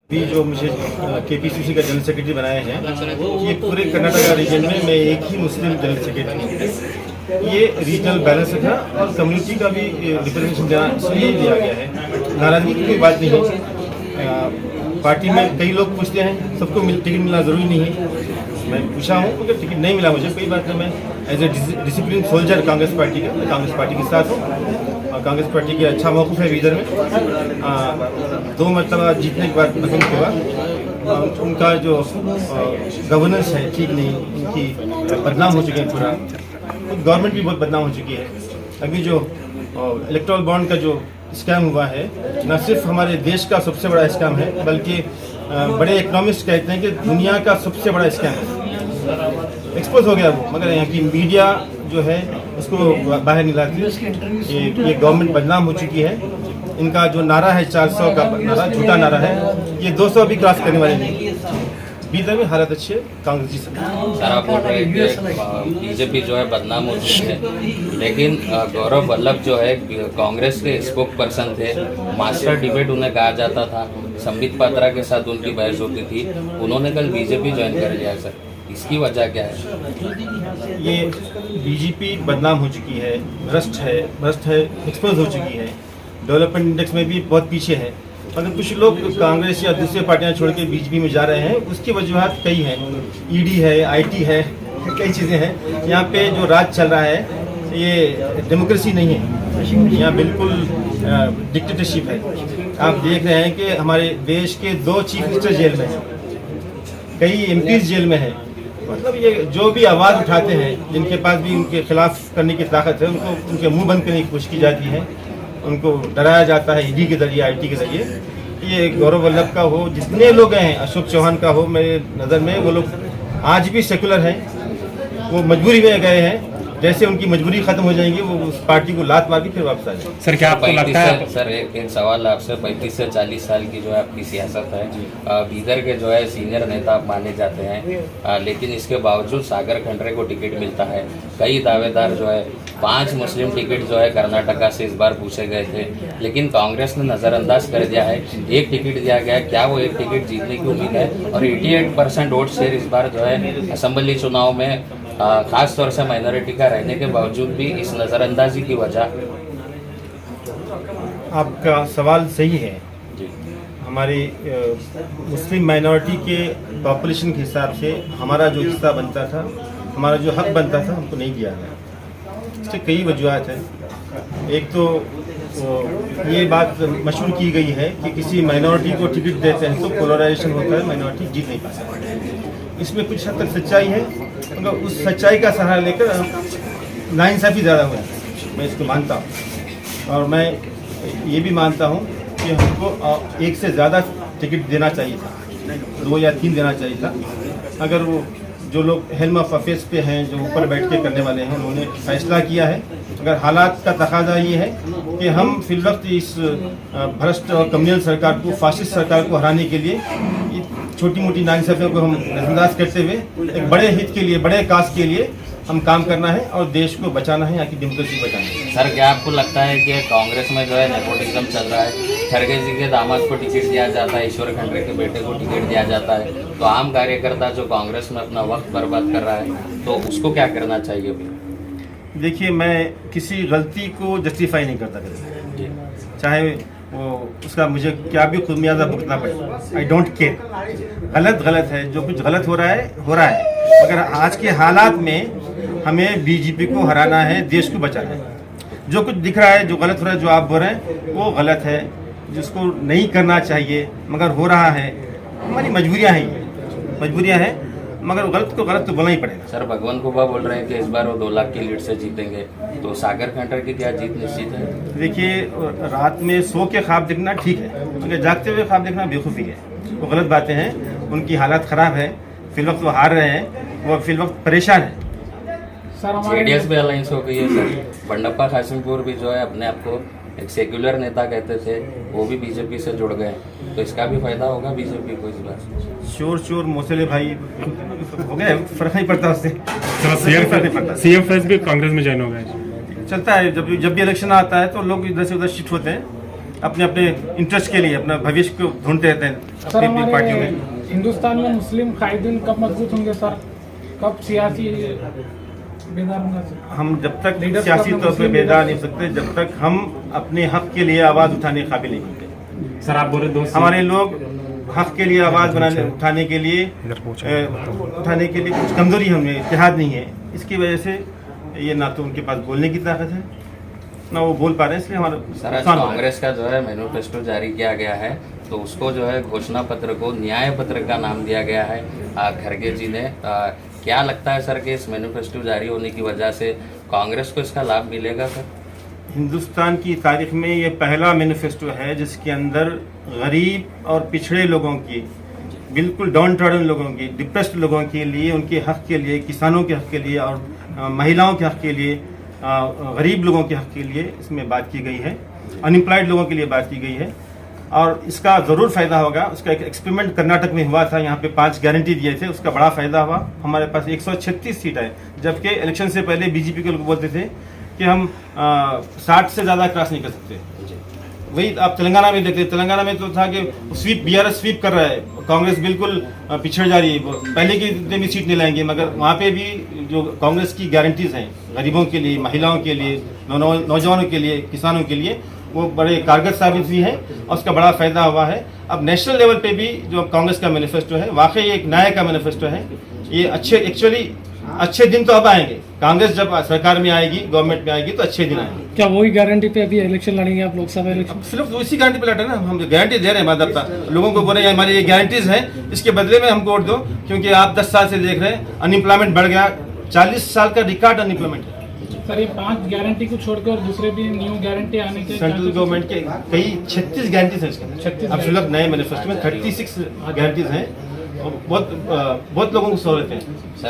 भी जो मुझे केपीसीसी का जनरल सेक्रेटरी बनाए हैं, ये पूरे कर्नाटका रीजन में मैं एक ही मुस्लिम जनरल सेक्रेटरी हूँ। ये रीजनल बैलेंस रखा और कम्युनिटी का भी रिप्रेजेंटेशन देना इसलिए दिया गया है। नाराज़गी की कोई बात नहीं है। पार्टी में कई लोग पूछते हैं सबको टिकट मिलना ज़रूरी नहीं है। मैं पूछा हूँ अगर टिकट नहीं मिला मुझे कोई बात नहीं, मैं as a discipline soldier Congress party का, मैं कांग्रेस पार्टी के साथ हूँ। कांग्रेस पार्टी की अच्छा मौक़िफ़ है इधर में। 2 मरतबा जीतने के बाद पसंद के बाद उनका जो गवर्नेंस है ठीक नहीं, उनकी बदनाम हो चुके हैं, पूरा गवर्नमेंट भी बहुत बदनाम हो चुकी है। अभी जो इलेक्टोरल बॉन्ड का जो स्कैम हुआ है, न सिर्फ हमारे देश का सबसे बड़ा स्कैम है बल्कि बड़े इकोनॉमिस्ट कहते हैं कि दुनिया का सबसे बड़ा स्कैम है। एक्सपोज हो गया वो, मगर यहाँ की मीडिया जो है उसको बाहर नहीं लाती। ये गवर्नमेंट बदनाम हो चुकी है। इनका जो नारा है 400 का नारा झूठा नारा है, ये 200 भी क्रॉस करने वाले नहीं। बीदर में हालत अच्छी है, कांग्रेस जी सर आप बोल रहे हैं कि बीजेपी जो है बदनाम हो चुकी है, लेकिन गौरव वल्लभ जो है कांग्रेस के स्पोक पर्सन थे। मास्टर डिबेट उन्हें कहा जाता था, संबित पात्रा के साथ उनकी बहस होती थी। उन्होंने कल बीजेपी ज्वाइन कर लिया है सर, इसकी वजह क्या है? ये बीजेपी बदनाम हो चुकी है, भ्रष्ट है, एक्सपोज हो चुकी है। डेवलपमेंट इंडेक्स में भी बहुत पीछे है। अगर कुछ लोग कांग्रेस या दूसरी पार्टियां छोड़ के बीजेपी में जा रहे हैं, उसकी वजूहत कई हैं। ईडी है, आईटी है, कई चीज़ें हैं। यहाँ पे जो राज चल रहा है ये डेमोक्रेसी नहीं है, यहाँ बिल्कुल डिक्टेटरशिप है। आप देख रहे हैं कि हमारे देश के 2 चीफ मिनिस्टर जेल में हैं, कई एमपीज जेल में हैं। मतलब ये जो भी आवाज़ उठाते हैं, जिनके पास भी उनके खिलाफ करने की ताकत है, उनको उनके मुंह बंद करने की कोशिश की जाती है। उनको डराया जाता है ईडी के जरिए, आईटी के जरिए। ये गौरव वल्लभ का हो, जितने लोग हैं, अशोक चौहान का हो, मेरे नज़र में वो लोग आज भी सेकुलर हैं। वो मजबूरी में गए हैं, जैसे उनकी मजबूरी खत्म हो जाएंगी वो उस पार्टी को लात मार के फिर वापस आ जाए। सर क्या आपको लगता है? सर एक सवाल आपसे, 35 से 40 साल की जो है आपकी सियासत है, बीदर के जो है सीनियर नेता आप माने जाते हैं, लेकिन इसके बावजूद सागर खंडरे को टिकट मिलता है। कई दावेदार जो है 5 मुस्लिम टिकट जो है कर्नाटका से इस बार पूछे गए थे, लेकिन कांग्रेस ने नज़रअंदाज कर दिया है। 1 टिकट दिया गया, क्या वो 1 टिकट जीतने की उम्मीद है? और 88% वोट शेयर इस बार जो है असेंबली चुनाव में खास तौर से माइनॉरिटी का रहने के बावजूद भी इस नज़रअंदाजी की वजह? आपका सवाल सही है। हमारी मुस्लिम माइनॉरिटी के पॉपुलेशन के हिसाब से हमारा जो हिस्सा बनता था, हमारा जो हक बनता था, हमको नहीं दिया गया। इससे कई वजूहत हैं। एक तो ये बात मशहूर की गई है कि किसी माइनॉरिटी को टिकट देते हैं तो पोलराइजेशन होता है, माइनॉरिटी जीत नहीं पाती। इसमें कुछ हद तक सच्चाई है, मगर उस सच्चाई का सहारा लेकर नाइंसाफ़ी ज़्यादा हुई, मैं इसको मानता हूँ। और मैं ये भी मानता हूँ कि हमको 1 से ज़्यादा टिकट देना चाहिए था, 2 या 3 देना चाहिए था। अगर वो जो लोग हेल्म ऑफ अफेयर्स पे हैं, जो ऊपर बैठ के करने वाले हैं, उन्होंने फैसला किया है। अगर हालात का तकाजा ये है कि हम फिलवक्त इस भ्रष्ट और कम्युनल सरकार को, फासिस्ट सरकार को हराने के लिए छोटी मोटी नाइंसाफियों को हम नजरअंदाज करते हुए एक बड़े हित के लिए, बड़े काज के लिए हम काम करना है और देश को बचाना है, यहाँ की डेमोक्रेसी बचाना है। सर क्या आपको लगता है कि कांग्रेस में जो है नेपोटिज्म चल रहा है? खड़गे जी के दामाद को टिकट दिया जाता है, ईश्वर खंडरे के बेटे को टिकट दिया जाता है, तो आम कार्यकर्ता जो कांग्रेस में अपना वक्त बर्बाद कर रहा है, तो उसको क्या करना चाहिए अभी? देखिए, मैं किसी गलती को जस्टिफाई नहीं करता कभी, चाहे वो उसका मुझे क्या भी खुमियाजा भुगतना पड़े। I don't care. गलत है, जो कुछ गलत हो रहा है। मगर आज के हालात में हमें बीजेपी को हराना है, देश को बचाना है। जो कुछ दिख रहा है, जो गलत हो रहा है, जो आप बोल रहे हैं वो गलत है, जिसको नहीं करना चाहिए मगर हो रहा है। हमारी मजबूरियाँ हैं, मगर गलत को गलत तो बोलना ही पड़ेगा। सर भगवान कुबा बोल रहे हैं कि इस बार वो 2 लाख की लीड से जीतेंगे, तो सागर खंडर की क्या जीत निश्चित है? देखिए, रात में सो के ख्वाब देखना ठीक है, मगर जागते हुए ख्वाब देखना बेवकूफ़ी है। वो गलत बातें हैं। उनकी हालत ख़राब है, फिलवक्त वो हार रहे हैं, वो फिलवक्त परेशान है। जेडीएस भी अलायंस हो गई है सर। बंडप्पा कासिमपुर भी जो है अपने आप को एक सेक्युलर नेता कहते थे, वो भी बीजेपी से जुड़ गए, तो इसका भी फायदा होगा बीजेपी को इस बार? चोर मोसले भाई हो गए, फर्क नहीं पड़ता उससे। सीएम फेस भी कांग्रेस में ज्वाइन हो गए। चलता है, जब भी इलेक्शन आता है तो लोग इधर से उधर शिफ्ट होते हैं। अपने अपने इंटरेस्ट के लिए अपना भविष्य को ढूंढते रहते हैं सर अपनी अपनी पार्टियों हमारे में। हिंदुस्तान में मुस्लिम कायदीन कब मजबूत होंगे सर, कब सियासी बेदार होंगे सर? हम जब तक Leaders सियासी का अपना तौर पर मुस्लिम बेदार leaders- नहीं हो सकते, जब तक हम अपने हक के लिए आवाज़ उठाने के काबिल नहीं होते। सर आप बोले 2 हमारे लोग हक के लिए आवाज़ उठाने के लिए कुछ कमजोरी हमें इत्तेहाद नहीं है। इसकी वजह से ये ना तो उनके पास बोलने की ताकत है ना वो बोल पा रहे हैं, इसलिए हमारा सर आज नुकसान हो रहा है। कांग्रेस का जो है मैनिफेस्टो जारी किया गया है, तो उसको जो है घोषणा पत्र को न्याय पत्र का नाम दिया गया है खड़गे जी ने। क्या लगता है सर कि इस मैनिफेस्टो जारी होने की वजह से कांग्रेस को इसका लाभ मिलेगा सर? हिंदुस्तान की तारीख में ये पहला मैनिफेस्टो है जिसके अंदर गरीब और पिछड़े लोगों की, बिल्कुल डाउन ट्रॉडन लोगों की, डिप्रेस्ड लोगों के लिए, उनके हक के लिए, किसानों के हक के लिए और महिलाओं के हक के लिए, गरीब लोगों के हक के लिए इसमें बात की गई है, अनएम्प्लॉयड लोगों के लिए बात की गई है और इसका ज़रूर फ़ायदा होगा। उसका एक एक्सपेरिमेंट कर्नाटक में हुआ था, यहाँ पे 5 गारंटी दिए थे, उसका बड़ा फ़ायदा हुआ। हमारे पास 136 सीट है, जबकि इलेक्शन से पहले बीजेपी के लोग बोलते थे कि हम 60 से ज़्यादा क्रॉस नहीं कर सकते। वही आप तेलंगाना में देखते, तेलंगाना में तो था कि स्वीप, बीआरएस स्वीप कर रहा है, कांग्रेस बिल्कुल पिछड़ जा रही है, पहले की इतने भी सीट नहीं लाएंगे, मगर वहाँ पे भी जो कांग्रेस की गारंटीज हैं गरीबों के लिए, महिलाओं के लिए, नौजवानों के लिए, किसानों के लिए, वो बड़े कारगर साबित हुई है और उसका बड़ा फायदा हुआ है। अब नेशनल लेवल पे भी जो कांग्रेस का मैनिफेस्टो है वाकई एक न्याय का मैनिफेस्टो है। ये अच्छे दिन तो अब आएंगे, कांग्रेस जब सरकार में आएगी, गवर्नमेंट में आएगी तो अच्छे दिन आएंगे। क्या वही गारंटी पे अभी इलेक्शन लड़ेंगे आप, लोकसभा इलेक्शन? अब सिर्फ उसी गारंटी पे लड़े ना, हम गारंटी दे रहे हैं मतलब लोगों को बोले हमारी ये गारंटीज हैं, इसके बदले में हमको वोट दो, क्योंकि आप 10 साल से देख रहे हैं अनएम्प्लॉयमेंट बढ़ गया, 40 साल का रिकॉर्ड अनएम्प्लॉयमेंट है। सर ये 5 गारंटी को छोड़कर और दूसरे भी न्यू गारंटी आने के सेंट्रल गवर्नमेंट के कई 36 गारंटीज हैं इसके अंदर। 36 अब फिलहाल नए मैनिफेस्टो में 36 गारंटीज हैं और बहुत लोगों को सहूलत है। सर